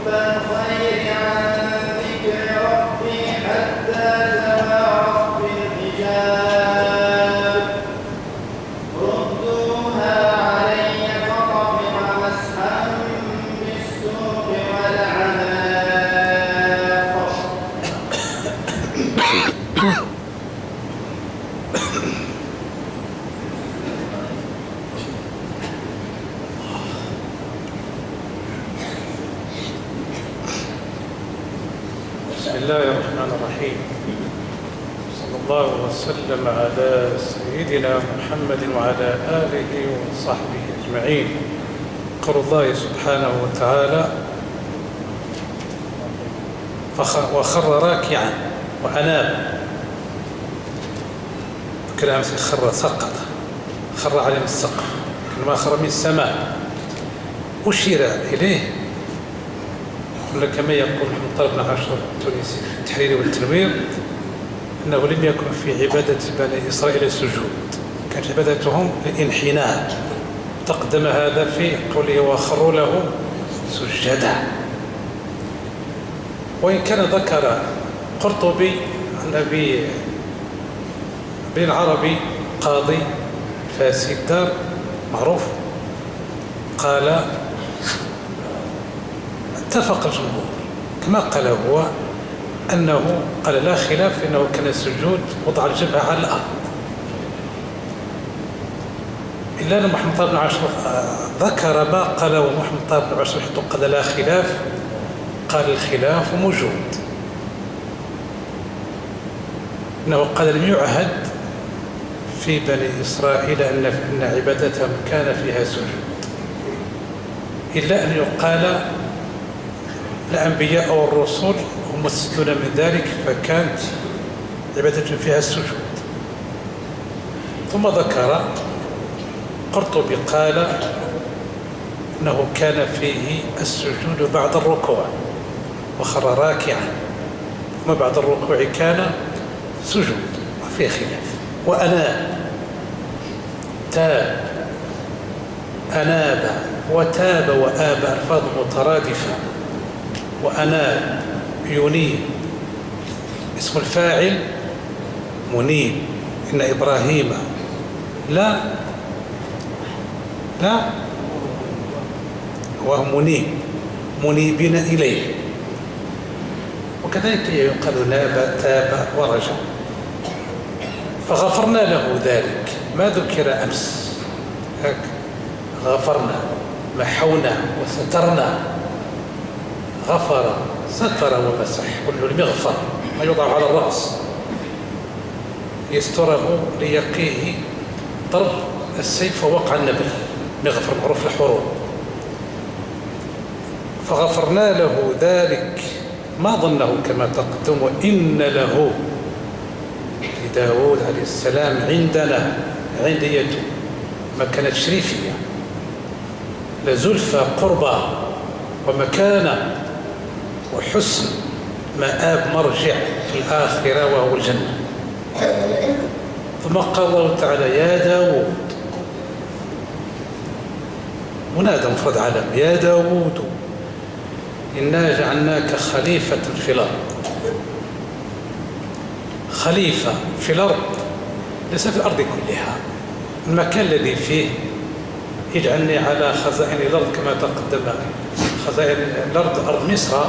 الخير عن ذكر ربي حتى توارت بالحجاب ردوها علي فطفق مسحا بالسوق والعناق. بسم الله الرحمن الرحيم. صلى الله وسلم على سيدنا محمد وعلى آله وصحبه أجمعين. قول الله سبحانه وتعالى وخر راكعا وأناب. كلام خر سقط، خر عليه من السقف كما خر من السماء. أشير إليه كما يقول محمد طارق بن عاشور التونسي في التحرير والتنوير أنه لم يكن في عبادة بني إسرائيل سجود، كانت عبادتهم الانحناء. تقدم هذا في قوله وخروا له سجدا. وإن كان ذكر قرطبي عن أبي بن عربي قاضي فاسي الدار معروف قال اتفق الجمهور كما قال هو أنه قال لا خلاف أنه كان السجود وضع الجبهة على الأرض، إلا أن محمد طارق بن عاشور ذكر ما قاله محمد طارق بن عاشور حتى قال لا خلاف، قال الخلاف موجود، إنه قال لم يعهد في بني إسرائيل أن عبادتهم كان فيها سجود، إلا أن يقال الأنبياء أو الرسل هم مستثنون من ذلك فكانت عبادتهم فيها السجود. ثم ذكر قرطبي قال أنه كان فيه السجود بعد الركوع وخر راكعا، ثم بعد الركوع كان سجود وفيه خلاف. وأناب تاب أناب وتاب وآب ألفاظ مترادفة. وأناب ينيب اسم الفاعل منيب، إن إبراهيم لا هو منيب منيبين إليه. وكذلك يقال ناب تاب ورجع. فغفرنا له ذلك ما ذكر أمس، غفرنا محونا وسترنا. غفر ستر ومسح، كل المغفر ما يوضع على الرأس يستره ليقيه ضرب السيف ووقع النبل، مغفر معروف الحروب. فغفرنا له ذلك ما ظنه كما تقدم. وإن له لداود عليه السلام عندنا عنديته مكانة شريفية لزلفى قربى ومكانة وحسن مآب مرجع في الآخرة وهو الجنة. ثم قال الله تعالى يا داود، منادى مفرد علم، يا داود إنا جعلناك خليفة في الأرض. خليفة في الأرض ليس في الأرض كلها، المكان الذي فيه اجعلني على خزائن الأرض كما تقدم. خزائن الأرض أرض مصر،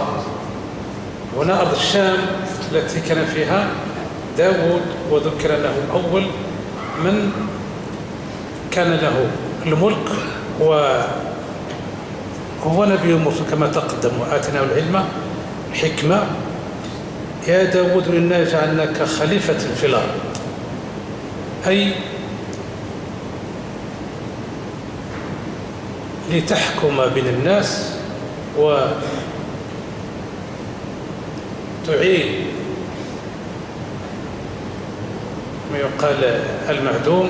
هنا أرض الشام التي كان فيها داود، وذكر له أول من كان له الملك وهو نبي مرسل كما تقدم. وآتناه العلم الحكمة. يا داود إنا جعلناك خليفة في الأرض، أي لتحكم بين الناس وتعين ما يقال المعدوم،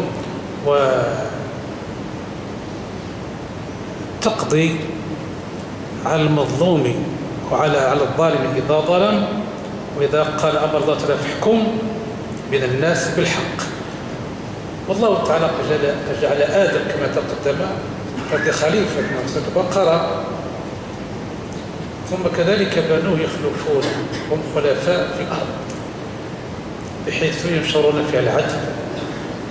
وتقضي على المظلوم وعلى الظالم إذا ظلم. وإذا قال أمر الله تعالى فاحكم بين الناس بالحق. والله تعالى قد جعل آدم كما تقدم قد خليفة وقرأ ثم كذلك بنوه يخلفون هم خلفاء في الأرض بحيث ينشرون فيها العدل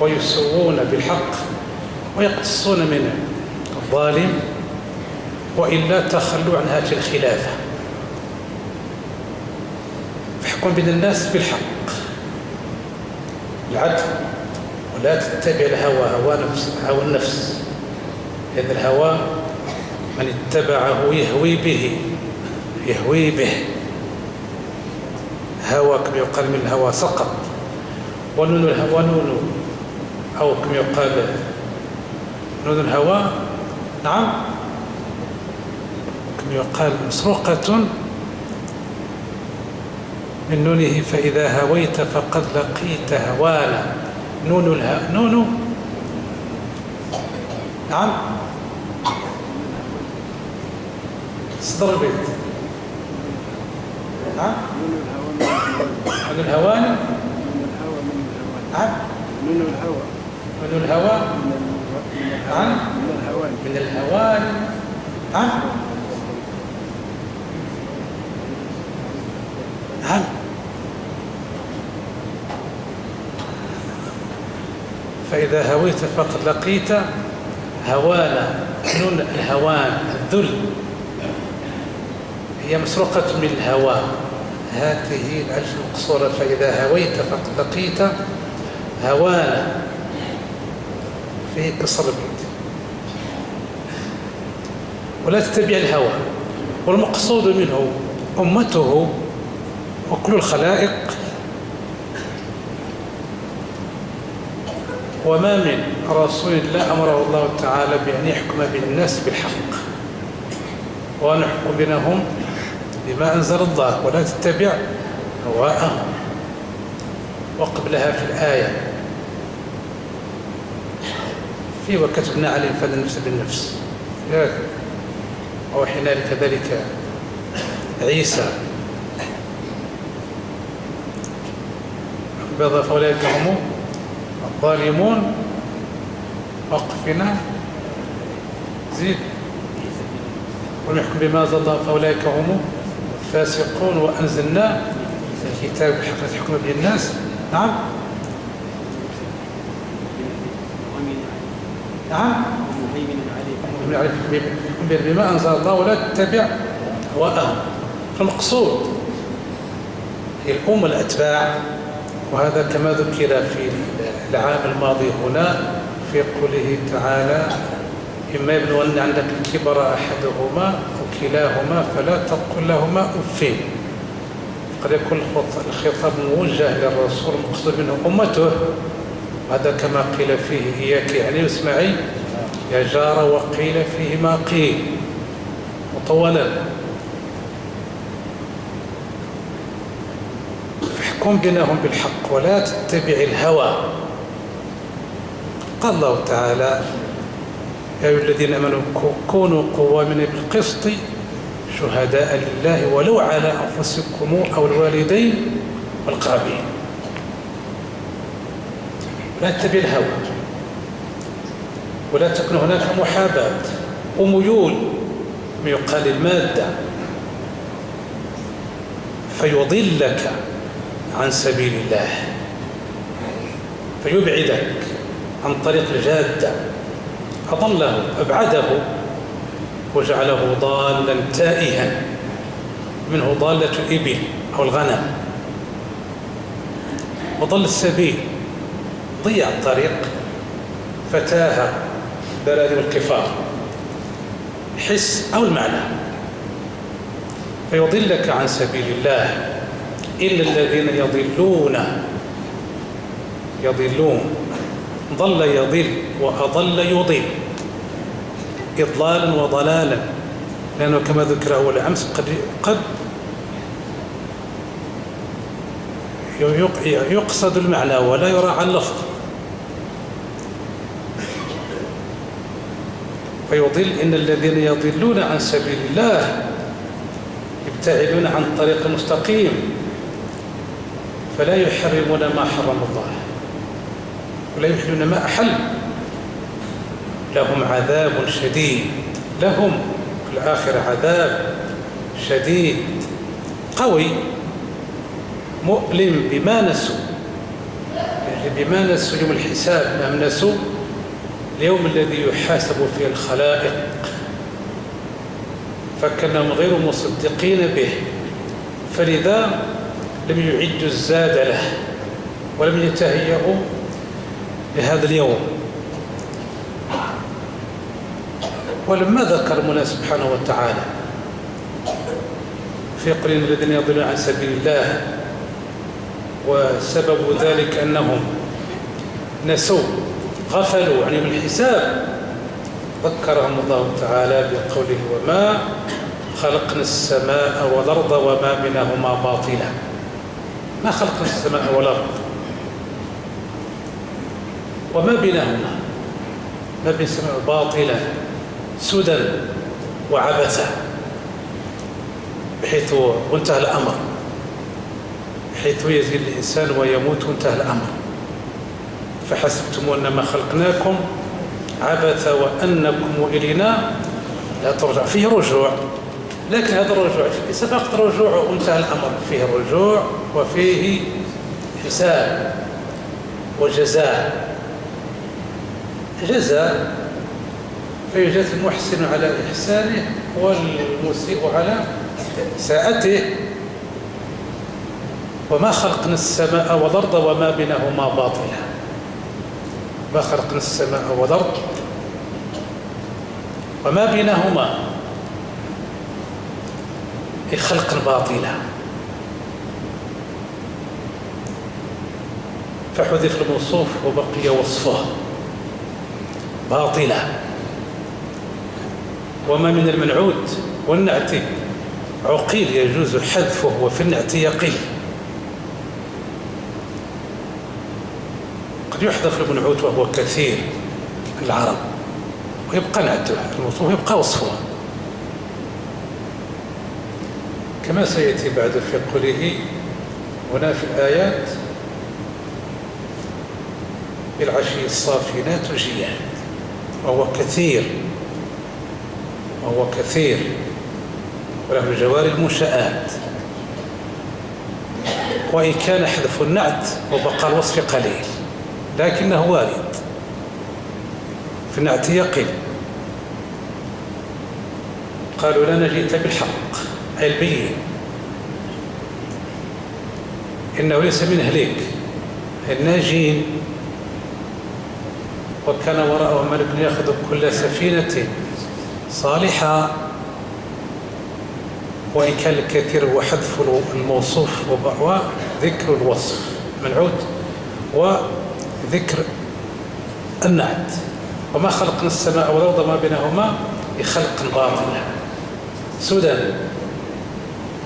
ويسوون بالحق ويقتصون من الظالم، وإلا تخلوا عن هذه الخلافة. فاحكم بين الناس بالحق العدل، ولا تتبع الهوى هوى النفس، لأن الهوى من اتبعه يهوي به هوى كما يقال من الهوى سقط، ونون الهوى نون، أو كما يقال نون الهوى نعم كما يقال مسروقة من نونه، فإذا هويت فقد لقيت هوانا. نون نعم صدر البيت نعم نون الهوان نعم من الهوى من الهوى نعم من الهوان نعم نعم فإذا هويت فقد لقيت هوانا. نون الهوان الذل هي مسروقة من الهوى، هذه الألف المقصورة. فإذا هويت فقد لقيت هوانا في قصر البيت، ولا تتبع الهوى. والمقصود منه أمته وكل الخلائق، وما من رسول الله أمره الله تعالى بأن يحكم بين الناس بالحق، وأن يحكم بينهم بما أنزل الله، ولا تتبع هواءهم. وقبلها في الآية في وكتبنا عليهم فلا النفس بالنفس، ووحينا كذلك عيسى فأولئك هم الظالمون. وقفنا زيد ونحكم بما أنزل الله فأولئك هم الفاسقون. وأنزلنا الكتاب بالحق يحكم به الناس. نعم نعم بما أنزل الله ولا تتبع هواءهم. فالمقصود هي الأمة الأتباع، وهذا كما ذكر في العام الماضي هنا في قوله تعالى: إما يبلغن عندك الكبر أحدهما أو كلاهما فلا تقل لهما أف. قد يكون الخطاب موجه للرسول المقصود منه أمته، هذا كما قيل فيه إياك يعني اسمعي يا جار، وقيل فيه ما قيل مطولا. فاحكم بينهم بالحق ولا تتبع الهوى. قال الله تعالى: يا أيها الذين آمنوا كونوا قوامين بالقسط شهداء لله ولو على أنفسكم أو الوالدين والأقربين. لا تتبع الهوى، ولا تكن هناك محاباة وميول ما يقال المادة فيضلك عن سبيل الله، فيبعدك عن طريق الجادة. أضله أبعده وجعله ضالا تائها، منه ضالة الإبل أو الغنم، وضل السبيل، ضيع الطريق فتاه البلاد والكفار حس أو المعنى، فيضلك عن سبيل الله. إلا الذين يضلون ضل يضل وأضل يضل إضلالا وضلالا، لأنه كما ذكر أول أمس قد يقصد المعنى ولا يراعى اللفظ، فيضل. إن الذين يضلون عن سبيل الله يبتعدون عن طريق المستقيم، فلا يحرمون ما حرم الله ولا يحلون ما أحل، لهم عذاب شديد، لهم في الآخرة عذاب شديد قوي مؤلم بما نسوا، يعني بما نسوا يوم الحساب، لم نسوا اليوم الذي يحاسب فيه الخلائق، فكانهم غير مصدقين به، فلذا لم يعدوا الزاد له ولم يتهيئوا لهذا اليوم. ولما ذكر المولى سبحانه وتعالى في قول الذين يضلون عن سبيل الله وسبب ذلك أنهم نسوا غفلوا عن يوم الحساب، ذكرهم الله تعالى بقوله وما خلقنا السماء والأرض وما بينهما باطلا. ما خلقنا السماء والأرض وما بينهما، ما بين السماء باطلا سدى وعبثا، بحيث وانتهى الأمر، بحيث يزيد الإنسان ويموت وانتهى الأمر. فحسبتم أنما خلقناكم عبثا وأنكم إلينا لا ترجع. فيه رجوع، لكن هذا الرجوع ليس فقط رجوع وانتهى الأمر، فيه رجوع وفيه حساب وجزاء. جزاء فيجازي المحسن على إحسانه والمسيء على ساءته. وما خلقنا السماء والأرض وما بينهما باطلا. ما خلقنا السماء والأرض وما بينهما خلقا باطلا، فحذف الموصوف وبقي وصفه باطلا. وما من المنعوت والنعت عقيل يجوز حذفه وفي النعت يقيل. قد يحذف المنعوت وهو كثير العرب ويبقى نعته، الموصوف يبقى وصفه، كما سيأتي بعد في قوله هنا في الآيات بالعشي الصافنات جياد، وهو كثير وله الجوار المنشآت. وإن كان حذف النعت وبقى الوصف قليل لكنه وارد، في النعت يقل. قالوا لنا جئت بالحق أي البين، إنه ليس من أهلك الناجين. وكان وراءه ملك يأخذ كل سفينة صالحة. وإن كان الكثير هو حذف الموصوف وذكر الوصف منعوت وذكر النعت. وما خلقنا السماء والأرض وما بينهما بخلق باطلا سدى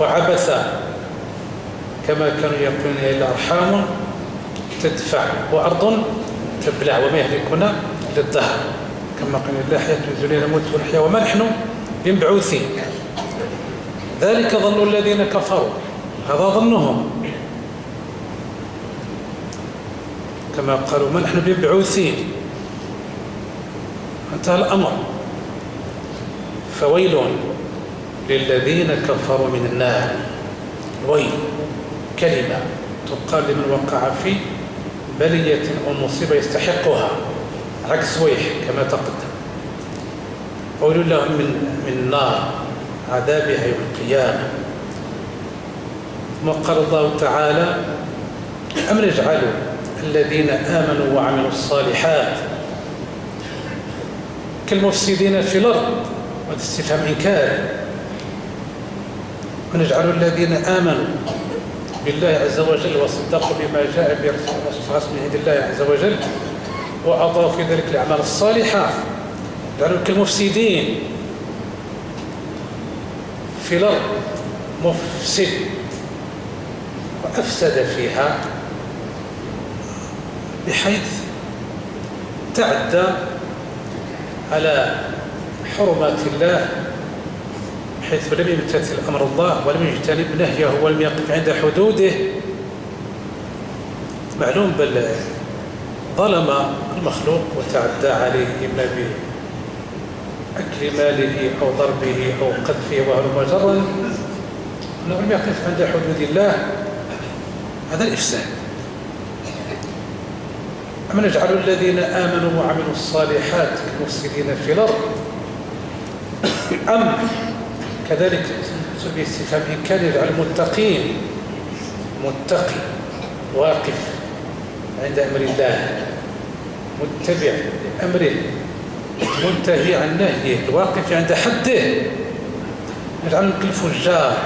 وعبثا، كما كانوا يقولون إلا أرحام تدفع وأرض تبلع وما يهلكنا للدهر، كما قال الله حياة الدنيا نموت ونحيا وما نحن بمبعوثين. ذلك ظن الذين كفروا، هذا ظنهم، كما قالوا ما نحن بمبعوثين، انتهى الأمر. فويل للذين كفروا من النار. ويل كلمة تقال لمن وقع في بلية أو مصيبة يستحقها، عكس ويح كما تقدم. ويل لهم من نار عذابها يوم القيامة. وقال الله تعالى أم نجعل الذين آمنوا وعملوا الصالحات كالمفسدين في الأرض، وهذا استفهام إنكاري. ونجعل الذين آمنوا بالله عز وجل وصدقوا بما جاء برسول من عند الله عز وجل وأضافوا في ذلك الأعمال الصالحة جعلوا كالمفسدين في الأرض. مفسد وأفسد فيها بحيث تعدى على حرمات الله، حيث لم يمتثل أمر الله ولم يجتنب نهيه ولم يقف عند حدوده. معلوم بل ظلم المخلوق وتعدى عليه إما أكل ماله أو ضربه أو قذفه وهلم جرا أنه لم يقف عند حدود الله، هذا الإفساد. أم نجعل الذين آمنوا وعملوا الصالحات كالمفسدين في الأرض، أم كذلك باستفهام إن كان يجعل المتقين متقي واقف عند أمر الله متبع لأمره منتهي عن نهيه الواقف عند حده، يجعل كالفجار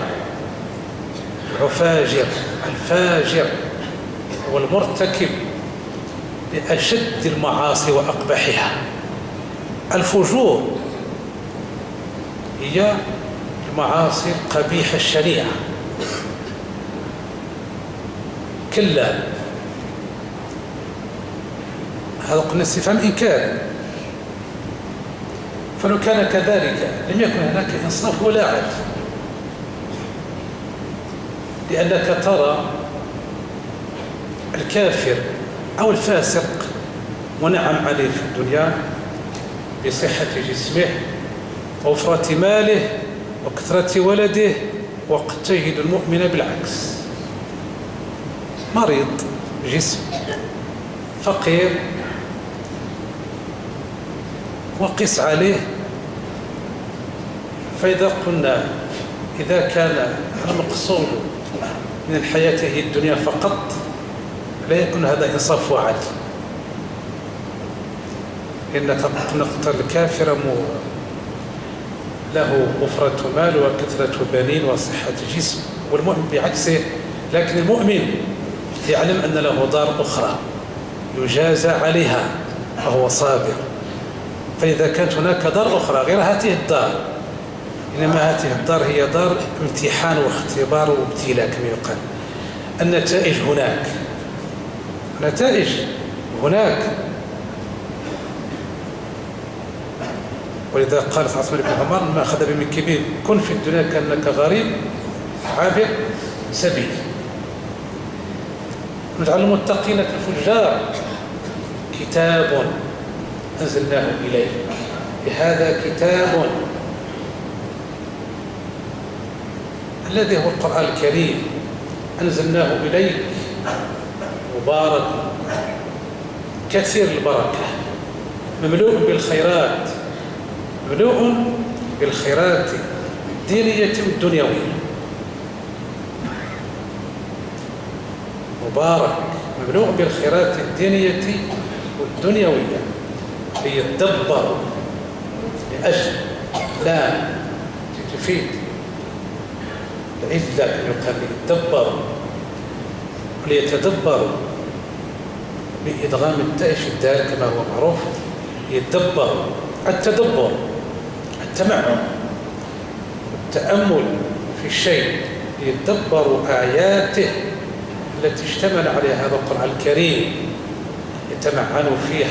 العفاجر الفاجر والمرتكب لأشد المعاصي وأقبحها. الفجور هي المعاصي القبيحة الشنيعة، كلا هذا قلنا استفهام إنكار، فلو كان كذلك لم يكن هناك إنصاف ولا عدل، لأنك ترى الكافر أو الفاسق ونعم عليه في الدنيا بصحة جسمه ووفرة ماله وكثرة ولده، وقد تجد المؤمن بالعكس، مريض جسم فقير، وقس عليه. فإذا قلنا إذا كان المقصود من الحياة هي الدنيا فقط لا يكون هذا إنصاف وعدل، لأن نقتل الكافر له وفرة مال وكثرة بنين وصحة جسم، والمؤمن بعكسه. لكن المؤمن يعلم أن له دار أخرى يجازى عليها فهو صابر. فإذا كانت هناك دار أخرى غير هذه الدار، إنما هذه الدار هي دار امتحان واختبار وابتلاء كما يقال، النتائج هناك، نتائج هناك. ولذا قالت عاصمة بن عمر ما أخذ بمنكبه كن في الدنيا كأنك غريب عابر سبيل. نجعل المتقين كالفجار، كتاب أنزلناه إليه، هذا كتاب الذي هو القرآن الكريم أنزلناه إليك مبارك كثير البركة مملوء بالخيرات، مملوء بالخيرات الدينية والدنيوية، مبارك مملوء بالخيرات الدينية والدنيوية، ليتدبروا لأجل لا تفيد العزة يقال ليتدبروا، ليتدبروا بإدغام التاء في الدال كما هو معروف، يتدبروا. التدبر التمعن التأمل في الشيء، يتدبروا آياته التي اشتمل عليها هذا القرآن الكريم، يتمعنوا فيها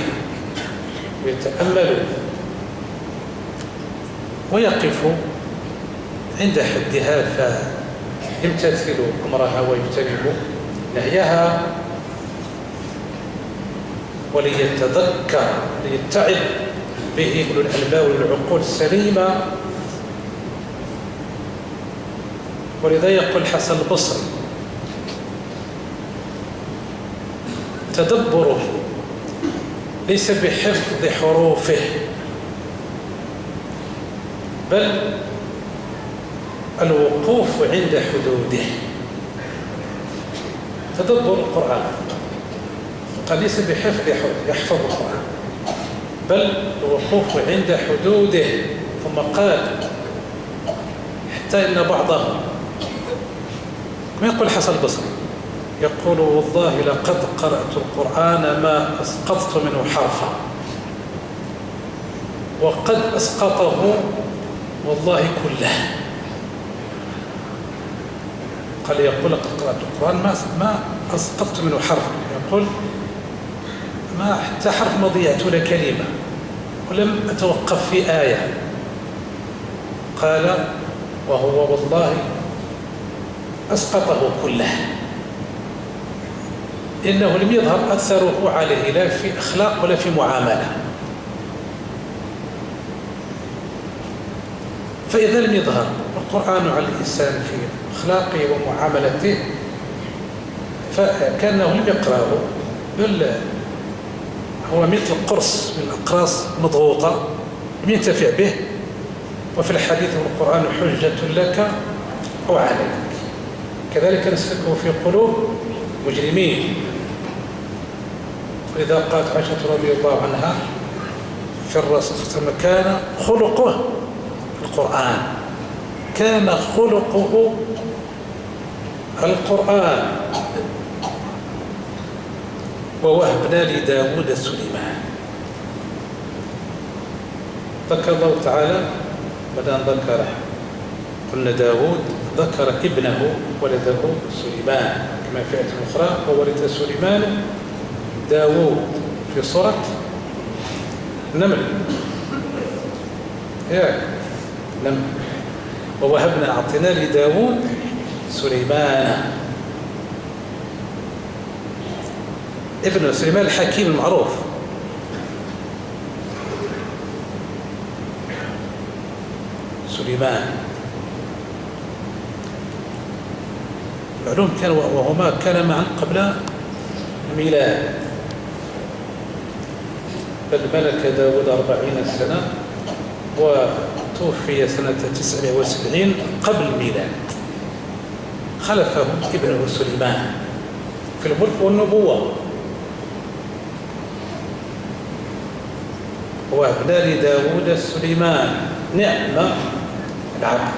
ويتأملوا ويقفوا عند حدها فيمتثلوا أمرها ويجتنبوا نهيها، وليتذكر ليتعظ به أولو الألباب والعقول السليمة. ولذا يقول الحسن البصري تدبره ليس بحفظ حروفه بل الوقوف عند حدوده. تدبر القرآن قال ليس بحفظ يحفظ القرآن بل الوقوف عند حدوده. ثم قال حتى إن بعضهم ما يقول الحسن البصري يقول والله لقد قرأت القرآن ما أسقطت منه حرفا، وقد أسقطه والله كله. قال يقول لقد قرأت القرآن ما أسقطت منه حرفا، يقول ما حتى حرف ما ضيعت ولا كلمة ولم أتوقف في آية. قال وهو والله أسقطه كله، إنه لم يظهر أثره عليه لا في أخلاق ولا في معاملة. فإذا لم يظهر القرآن على الإنسان في أخلاقه ومعاملته فكأنه لم يقرأه، بل هو مثل قرص من الأقراص مضغوطة لم ينتفع به. وفي الحديث والقرآن حجة لك أو عليك، كذلك نسلكه في قلوب مجرمين. ولذا قالت عائشة رضي الله عنها في الرسول كان خلقه القرآن، كان خلقه القرآن. ووهبنا لداود سليمان. ذكر الله تعالى بدأ ذكر قلنا داود، ذكر ابنه ولده سليمان كما في آية أخرى وورث سليمان داود في سورة النمل. نمل. ووهبنا أعطينا لداود سليمان ابن سليمان الحكيم المعروف. سليمان معلوم كان وهما كان معا قبل الميلاد، بل ملك داود 40 سنة وتوفي سنة 79 قبل الميلاد. خلفه ابنه سليمان في الملك والنبوة. وهبنا لداود سليمان نعم العبد،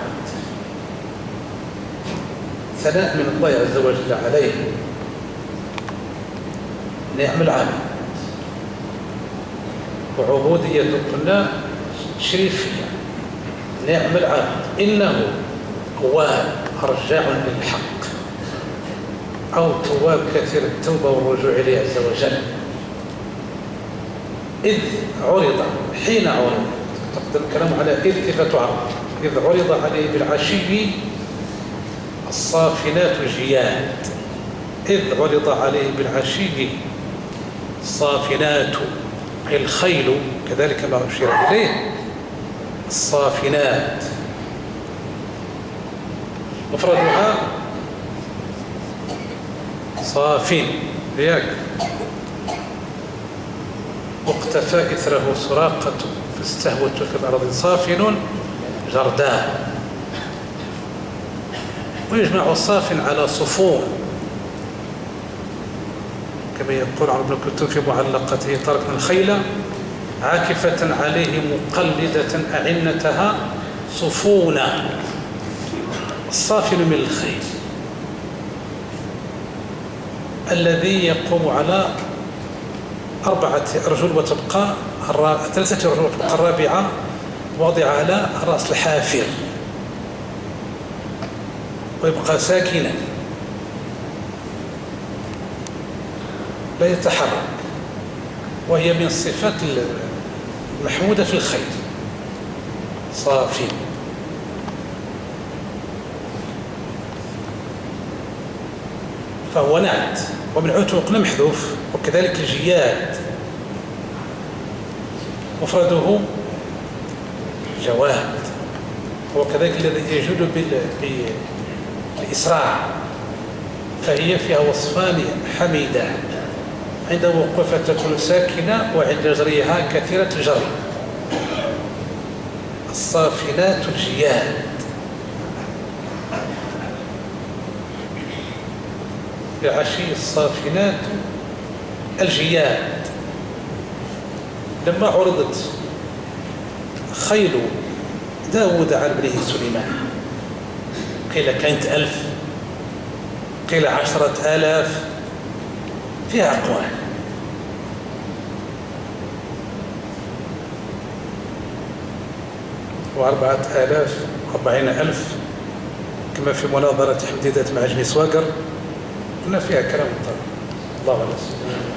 ثناء من الله عز وجل عليه. نعم العبد، وعبودية قلنا شريفية. نعم العبد إنه أواب رجاع للحق، أو تواب كثير التوبة والرجوع إليه عز وجل. إذ عرض، حين عرض، تقدم الكلام على إذ كيف تعرض. إذ عرض عليه بالعشي الصافنات الجياد. إذ عرض عليه بالعشي الصافنات أي الخيل، كذلك ما أشير إليه الصافنات مفردها صافين ياك. واقتفى إثره سراقة فاستهوت في الأرض صافن جرداء. ويجمع صافن على صفون كما يقول عمرو بن كلثوم في معلقته تركنا الخيل عاكفة عليه مقلدة أعنتها صفونا. الصافن من الخيل الذي يقوم على 4 أرجل وتبقى 3 أرجل وتبقى الرابعة واضعة على رأس الحافر ويبقى ساكنا لا يتحرك، وهي من الصفات المحمودة في الخيل صافي. فهو نعت ومن عتق محذوف. وكذلك الجياد مفرده جواد، وكذلك الذي يجود بالإسراع، فهي فيها وصفان حميدان: عند وقوفها تكون ساكنة، وعند جريها كثيرة الجري. الصافنات الجياد. بعشي الصافنات الجياد. لما عرضت خيل داود على ابنه سليمان قيل كانت 1000، قيل 10,000، فيها أقوال. و40,000 40,000 كما في مناظرة حمديدة مع جميس واقر، قلنا فيها كلام طبعا. الله أعلم.